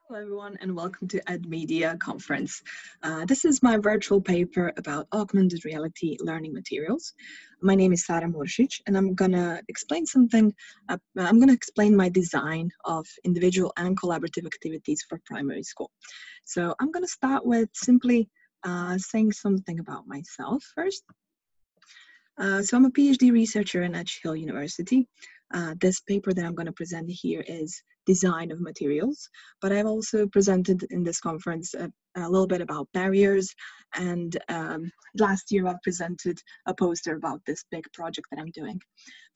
Hello everyone and welcome to EdMedia conference. This is my virtual paper about augmented reality learning materials. My name is Sara Muršić and I'm gonna explain my design of individual and collaborative activities for primary school. So I'm gonna start with simply saying something about myself first. So I'm a PhD researcher in Edge Hill University. This paper that I'm going to present here is design of materials, but I've also presented in this conference a little bit about barriers, and last year I presented a poster about this big project that I'm doing.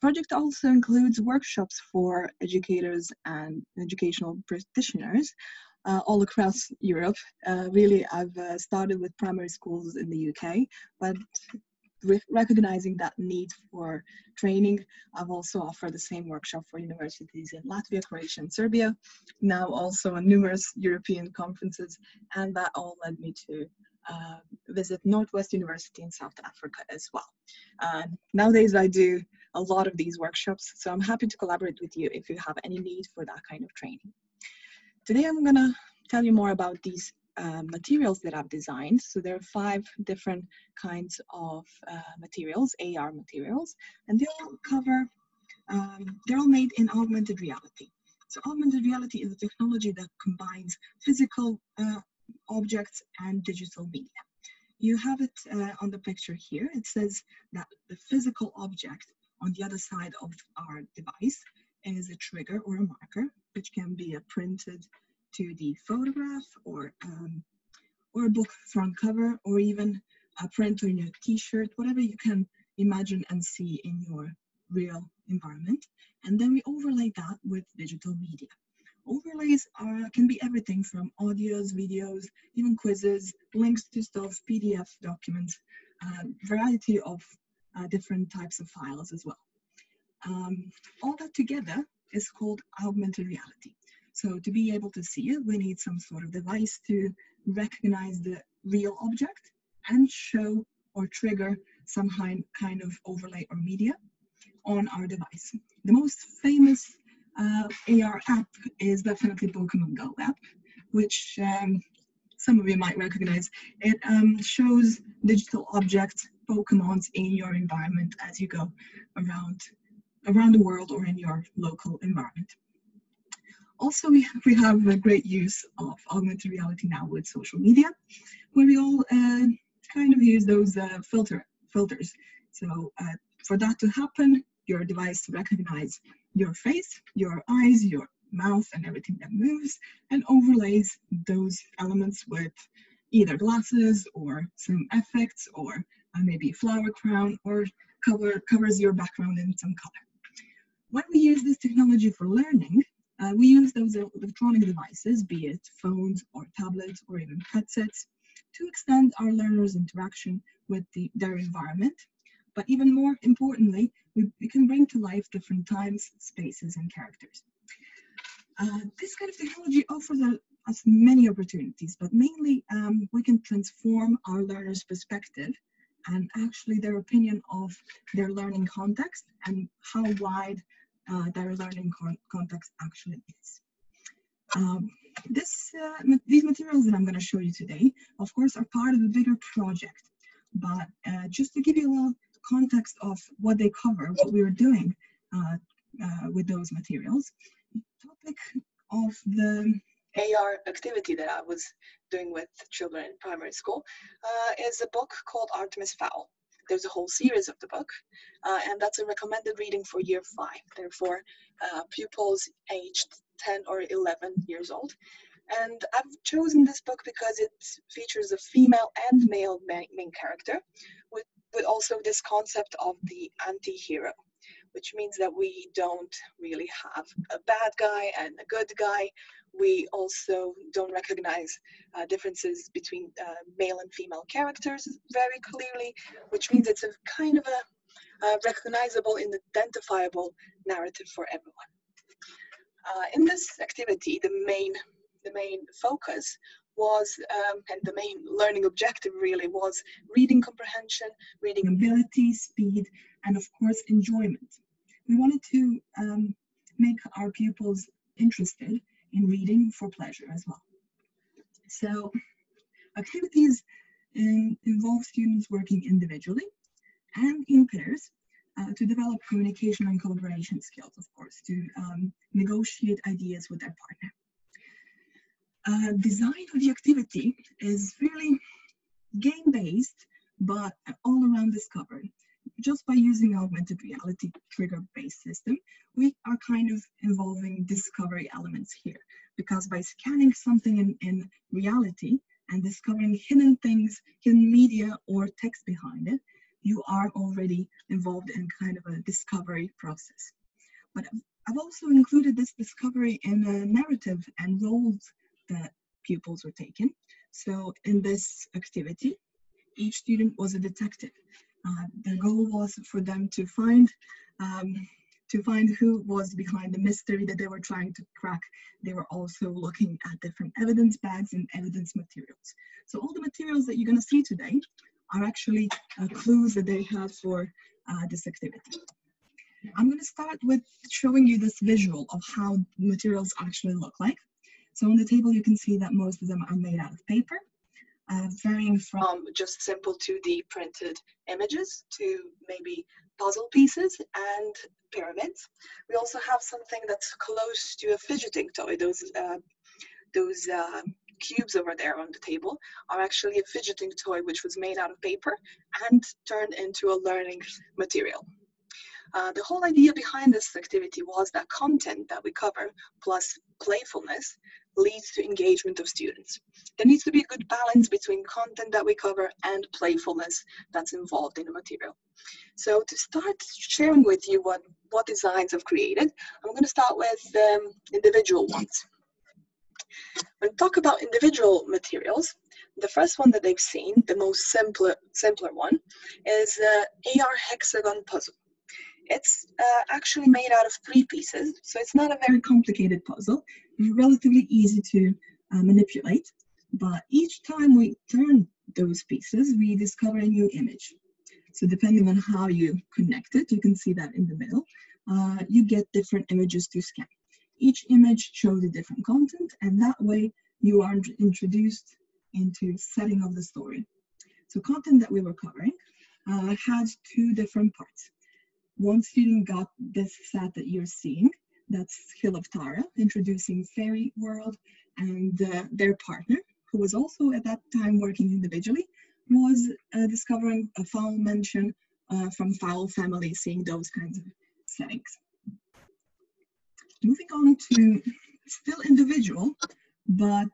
Project also includes workshops for educators and educational practitioners all across Europe. Really, I've started with primary schools in the UK, but recognizing that need for training, I've also offered the same workshop for universities in Latvia, Croatia, and Serbia, now also on numerous European conferences, and that all led me to visit Northwest University in South Africa as well. Nowadays I do a lot of these workshops, so I'm happy to collaborate with you if you have any need for that kind of training. Today I'm going to tell you more about these materials that I've designed. So there are 5 different kinds of materials, AR materials, and they all cover, they're all made in augmented reality. So augmented reality is a technology that combines physical objects and digital media. You have it on the picture here. It says that the physical object on the other side of our device is a trigger or a marker, which can be a printed 2D photograph or a book front cover, or even a print on your t-shirt, whatever you can imagine and see in your real environment. And then we overlay that with digital media. Overlays can be everything from audios, videos, even quizzes, links to stuff, PDF documents, variety of different types of files as well. All that together is called augmented reality. So to be able to see it, we need some sort of device to recognize the real object and show or trigger some kind of overlay or media on our device. The most famous AR app is definitely Pokemon Go app, which some of you might recognize. It shows digital objects, Pokemons in your environment as you go around the world or in your local environment. Also, we have a great use of augmented reality now with social media, where we all kind of use those filters. So for that to happen, your device recognize your face, your eyes, your mouth, and everything that moves, and overlays those elements with either glasses or some effects, or maybe a flower crown, or covers your background in some color. When we use this technology for learning, we use those electronic devices, be it phones or tablets or even headsets, to extend our learners' interaction with their environment. But even more importantly, we can bring to life different times, spaces, and characters. This kind of technology offers us many opportunities, but mainly we can transform our learners' perspective and actually their opinion of their learning context and how wide their learning context actually is. These materials that I'm going to show you today, of course, are part of a bigger project, but just to give you a little context of what they cover, what we were doing with those materials, the topic of the AR activity that I was doing with children in primary school is a book called Artemis Fowl. There's a whole series of the book, and that's a recommended reading for year 5, therefore pupils aged 10 or 11 years old. And I've chosen this book because it features a female and male main character, with also this concept of the anti-hero, which means that we don't really have a bad guy and a good guy. We also don't recognize differences between male and female characters very clearly, which means it's a kind of a recognizable and identifiable narrative for everyone. In this activity, the main focus was, and the main learning objective really was reading comprehension, reading ability, speed, and of course enjoyment. We wanted to make our pupils interested in reading for pleasure as well. So activities involve students working individually and in pairs to develop communication and collaboration skills, of course, to negotiate ideas with their partner. Design of the activity is really game-based, but all around discovery. Just by using augmented reality trigger-based system, we are kind of involving discovery elements here, because by scanning something in reality and discovering hidden things, hidden media or text behind it, you are already involved in kind of a discovery process. But I've also included this discovery in a narrative and roles that pupils were taking. So in this activity, each student was a detective. The goal was for them to find who was behind the mystery that they were trying to crack. They were also looking at different evidence bags and evidence materials. So all the materials that you're going to see today are actually clues that they have for this activity. I'm going to start with showing you this visual of how materials actually look like. So on the table, you can see that most of them are made out of paper, varying from just simple 2D printed images to maybe puzzle pieces and pyramids. We also have something that's close to a fidgeting toy. Those cubes over there on the table are actually a fidgeting toy which was made out of paper and turned into a learning material. The whole idea behind this activity was that content that we cover plus playfulness leads to engagement of students. There needs to be a good balance between content that we cover and playfulness that's involved in the material. So to start sharing with you what designs I've created, I'm going to start with individual ones. When we talk about individual materials, the first one that they've seen, the most simpler one, is AR hexagon puzzle. It's actually made out of 3 pieces, so it's not a very complicated puzzle. It's relatively easy to manipulate, but each time we turn those pieces, we discover a new image. So depending on how you connect it, you can see that in the middle, you get different images to scan. Each image shows a different content, and that way you are introduced into setting of the story. So content that we were covering had 2 different parts. One student got this set that you're seeing, that's Hill of Tara, introducing fairy world, and their partner, who was also at that time working individually, was discovering a foul mention from foul family, seeing those kinds of settings. Moving on to still individual, but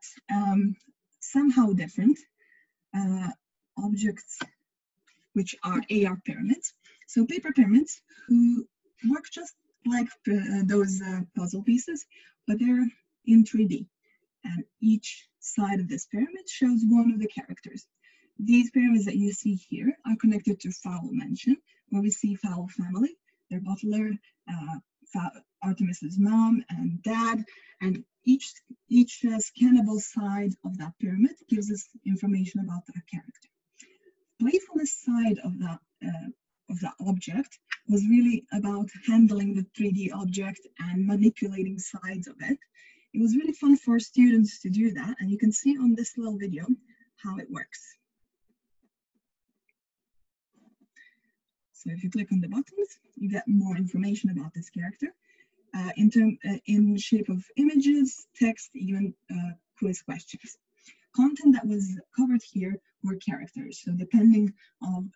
somehow different objects, which are AR pyramids. So paper pyramids who work just like those puzzle pieces, but they're in 3D. And each side of this pyramid shows one of the characters. These pyramids that you see here are connected to foul mention, where we see foul family, their butler, Artemis's mom and dad, and each scannable side of that pyramid gives us information about that character. Playfulness side of that object was really about handling the 3D object and manipulating sides of it. It was really fun for students to do that, and you can see on this little video how it works. So if you click on the buttons, you get more information about this character in shape of images, text, even quiz questions. Content that was covered here were characters. So depending on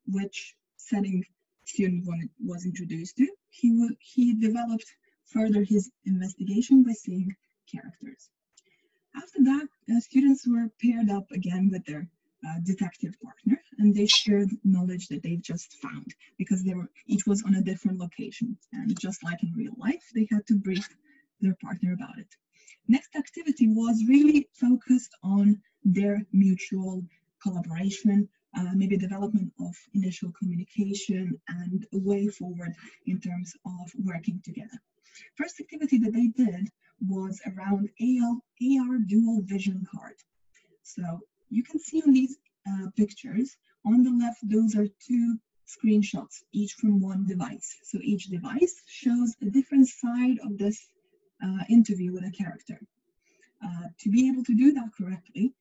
which setting student was introduced to, he developed further his investigation by seeing characters. After that, students were paired up again with their detective partner, and they shared knowledge that they just found, because each was on a different location, and just like in real life, they had to brief their partner about it. Next activity was really focused on their mutual collaboration, maybe development of initial communication and a way forward in terms of working together. First activity that they did was around AR dual vision card. So you can see on these pictures, on the left, those are 2 screenshots, each from one device. So each device shows a different side of this interview with a character. To be able to do that correctly,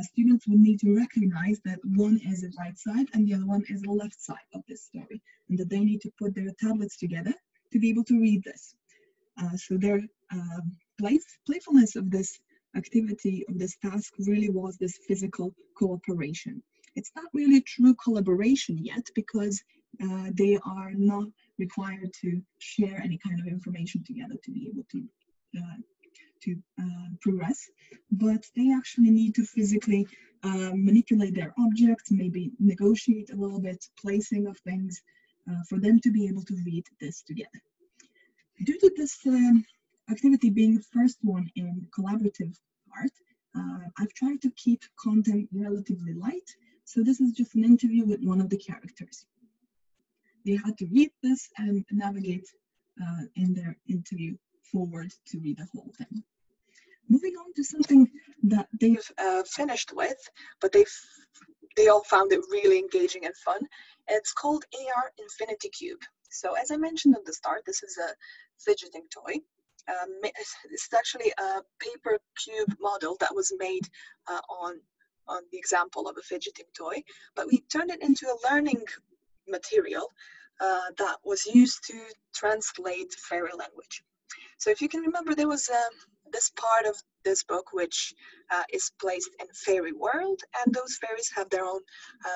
students would need to recognize that one is the right side and the other one is the left side of this story, and that they need to put their tablets together to be able to read this. So their playfulness of this activity, of this task, really was this physical cooperation. It's not really true collaboration yet, because they are not required to share any kind of information together to be able to progress, but they actually need to physically manipulate their objects, maybe negotiate a little bit placing of things for them to be able to read this together. Due to this activity being the first one in collaborative part, I've tried to keep content relatively light. So this is just an interview with one of the characters. They had to read this and navigate in their interview forward to read the whole thing. Moving on to something that they've finished with, but they all found it really engaging and fun. It's called AR Infinity Cube. So as I mentioned at the start, this is a fidgeting toy. It's actually a paper cube model that was made on the example of a fidgeting toy, but we turned it into a learning material that was used to translate fairy language. So if you can remember, there was this part of this book which is placed in fairy world, and those fairies have their own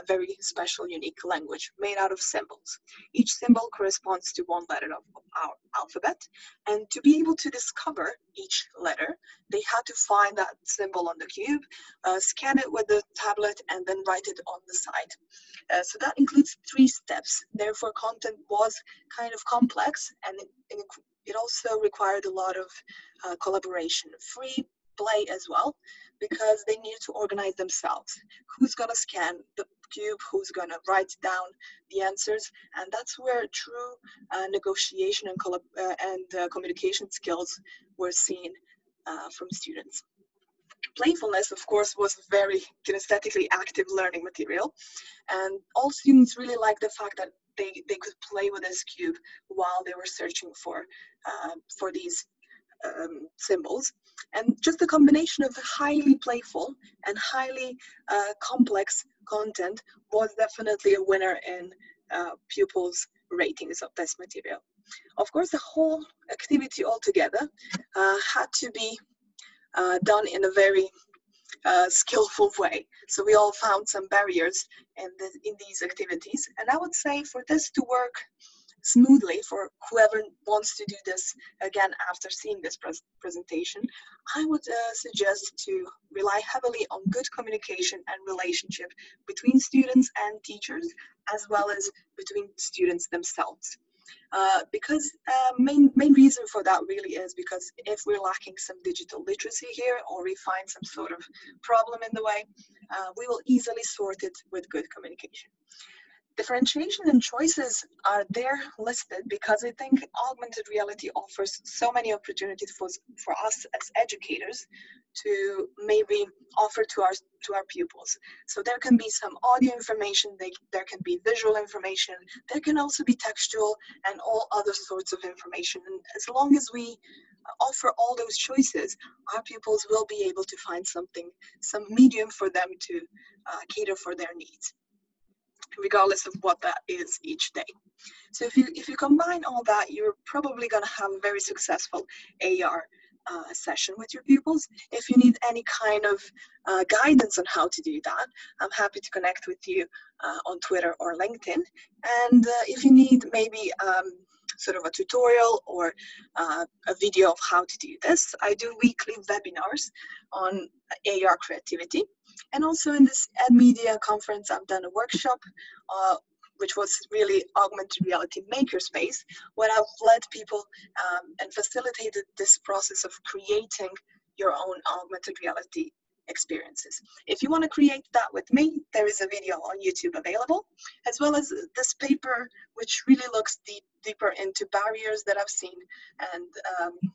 very special, unique language made out of symbols. Each symbol corresponds to one letter of our alphabet, and to be able to discover each letter, they had to find that symbol on the cube, scan it with the tablet, and then write it on the side. So that includes 3 steps. Therefore, content was kind of complex, and it also required a lot of collaboration, free play as well, because they needed to organize themselves. Who's going to scan the cube, who's going to write down the answers, and that's where true negotiation and communication skills were seen from students. Playfulness, of course, was very kinesthetically active learning material, and all students really liked the fact that they could play with this cube while they were searching for these symbols. And just the combination of highly playful and highly complex content was definitely a winner in pupils' ratings of this material. Of course, the whole activity altogether had to be done in a very skillful way. So we all found some barriers in these activities. And I would say for this to work smoothly, for whoever wants to do this again after seeing this presentation, I would suggest to rely heavily on good communication and relationship between students and teachers, as well as between students themselves. Because main reason for that really is because if we're lacking some digital literacy here, or we find some sort of problem in the way, we will easily sort it with good communication. Differentiation and choices are there listed because I think augmented reality offers so many opportunities for us as educators to maybe offer to our pupils. So there can be some audio information, there can be visual information, there can also be textual and all other sorts of information. And as long as we offer all those choices, our pupils will be able to find some medium for them to cater for their needs, regardless of what that is each day. So if you combine all that, you're probably going to have a very successful AR session with your pupils. If you need any kind of guidance on how to do that, I'm happy to connect with you on Twitter or LinkedIn. And if you need maybe sort of a tutorial or a video of how to do this, I do weekly webinars on AR creativity. And also in this EdMedia conference, I've done a workshop, which was really augmented reality makerspace, where I've led people and facilitated this process of creating your own augmented reality experiences. If you want to create that with me, there is a video on YouTube available, as well as this paper, which really looks deeper into barriers that I've seen and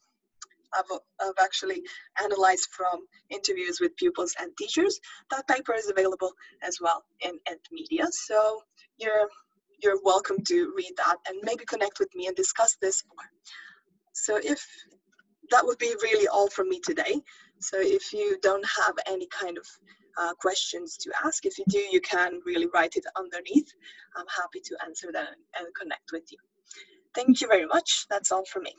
I've actually analyzed from interviews with pupils and teachers. That paper is available as well in EdMedia, so you're welcome to read that and maybe connect with me and discuss this more. So if that would be really all from me today. So if you don't have any kind of questions to ask, if you do, you can really write it underneath. I'm happy to answer them and connect with you. Thank you very much. That's all from me.